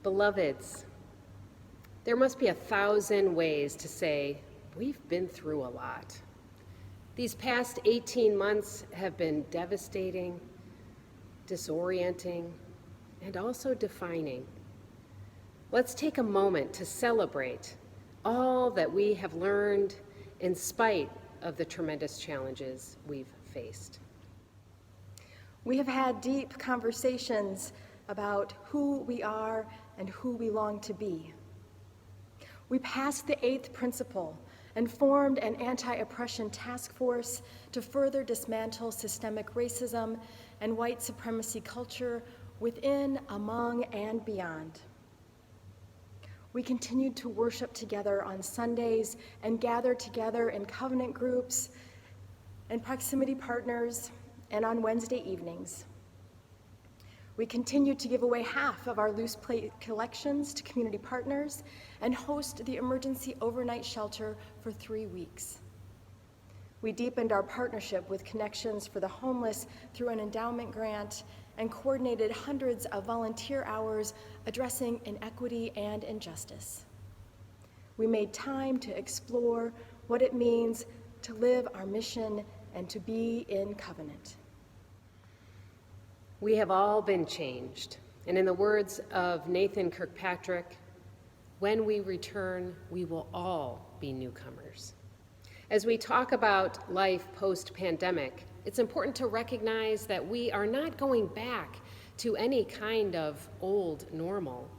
Beloveds, there must be 1,000 ways to say, we've been through a lot. These past 18 months have been devastating, disorienting, and also defining. Let's take a moment to celebrate all that we have learned in spite of the tremendous challenges we've faced. We have had deep conversations about who we are and who we long to be. We passed the 8th principle and formed an anti-oppression task force to further dismantle systemic racism and white supremacy culture within, among, and beyond. We continued to worship together on Sundays and gather together in covenant groups and proximity partners and on Wednesday evenings. We continued to give away half of our loose plate collections to community partners and host the emergency overnight shelter for 3 weeks. We deepened our partnership with Connections for the Homeless through an endowment grant and coordinated hundreds of volunteer hours addressing inequity and injustice. We made time to explore what it means to live our mission and to be in covenant. We have all been changed, and in the words of Nathan Kirkpatrick, when we return, we will all be newcomers. As we talk about life post-pandemic, it's important to recognize that we are not going back to any kind of old normal.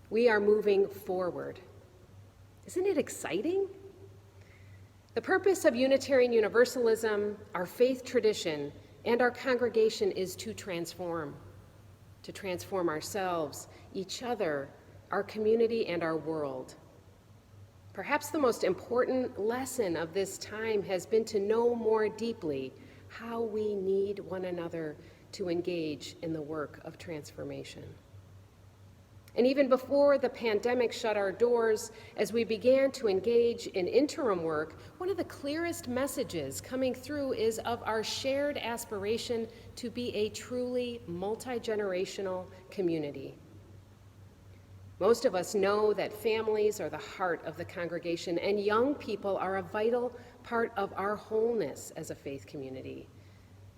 We are moving forward. Isn't it exciting? The purpose of Unitarian Universalism, our faith tradition, and our congregation is to transform ourselves, each other, our community, and our world. Perhaps the most important lesson of this time has been to know more deeply how we need one another to engage in the work of transformation. And even before the pandemic shut our doors, as we began to engage in interim work, one of the clearest messages coming through is of our shared aspiration to be a truly multi-generational community. Most of us know that families are the heart of the congregation, and young people are a vital part of our wholeness as a faith community.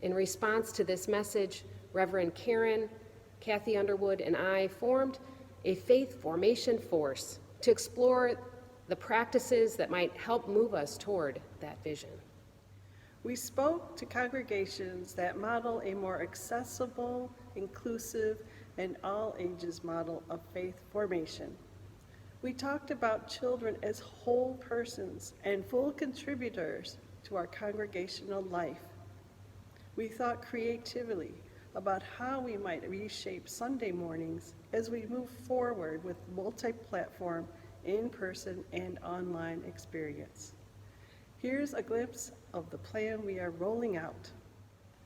In response to this message, Reverend Karen, Kathy Underwood, and I formed a faith formation force to explore the practices that might help move us toward that vision. We spoke to congregations that model a more accessible, inclusive, and all ages model of faith formation. We talked about children as whole persons and full contributors to our congregational life. We thought creatively about how we might reshape Sunday mornings as we move forward with multi-platform, in-person, and online experience. Here's a glimpse of the plan we are rolling out.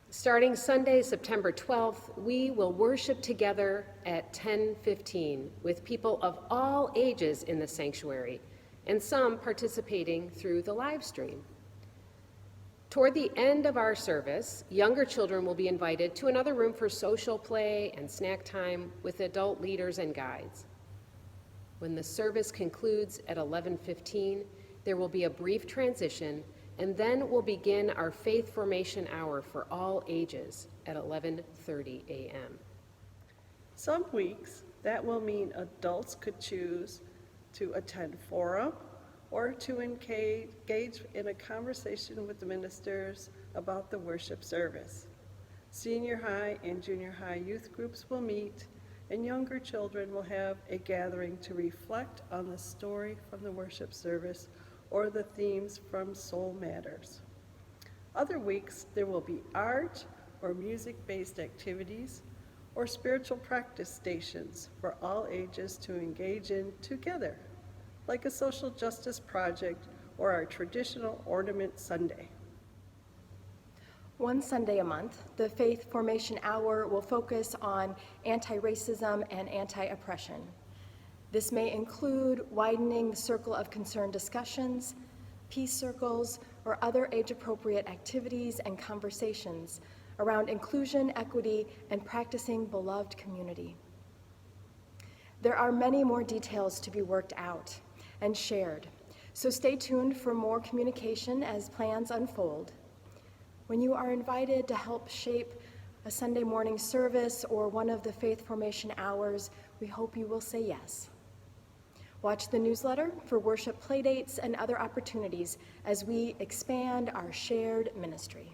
Starting Sunday, September 12th, we will worship together at 10:15 with people of all ages in the sanctuary, and some participating through the live stream. Toward the end of our service, younger children will be invited to another room for social play and snack time with adult leaders and guides. When the service concludes at 11:15, there will be a brief transition, and then we'll begin our faith formation hour for all ages at 11:30 a.m. Some weeks, that will mean adults could choose to attend forum or to engage in a conversation with the ministers about the worship service. Senior high and junior high youth groups will meet, and younger children will have a gathering to reflect on the story from the worship service or the themes from Soul Matters. Other weeks, there will be art or music-based activities or spiritual practice stations for all ages to engage in together, like a social justice project or our traditional Ornament Sunday. One Sunday a month, the Faith Formation Hour will focus on anti-racism and anti-oppression. This may include widening the circle of concern discussions, peace circles, or other age-appropriate activities and conversations around inclusion, equity, and practicing beloved community. There are many more details to be worked out and shared, so stay tuned for more communication as plans unfold. When you are invited to help shape a Sunday morning service or one of the faith formation hours, we hope you will say yes. Watch the newsletter for worship playdates and other opportunities as we expand our shared ministry.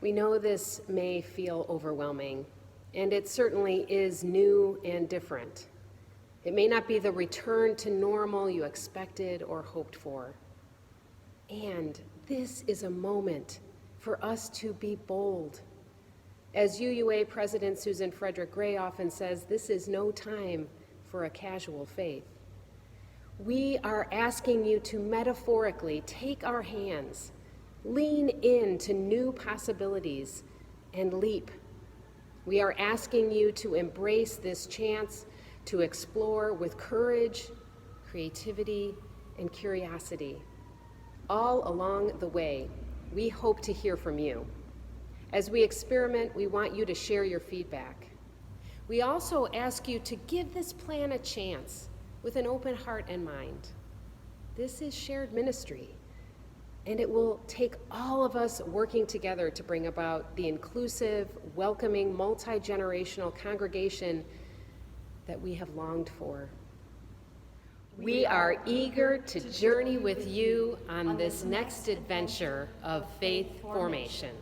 We know this may feel overwhelming, and it certainly is new and different. It may not be the return to normal you expected or hoped for. And this is a moment for us to be bold. As UUA President Susan Frederick Gray often says, this is no time for a casual faith. We are asking you to metaphorically take our hands, lean into new possibilities, and leap. We are asking you to embrace this chance to explore with courage, creativity, and curiosity. All along the way, we hope to hear from you. As we experiment, we want you to share your feedback. We also ask you to give this plan a chance with an open heart and mind. This is shared ministry, and it will take all of us working together to bring about the inclusive, welcoming, multi-generational congregation that we have longed for. We are eager to journey with you on this next adventure of faith formation.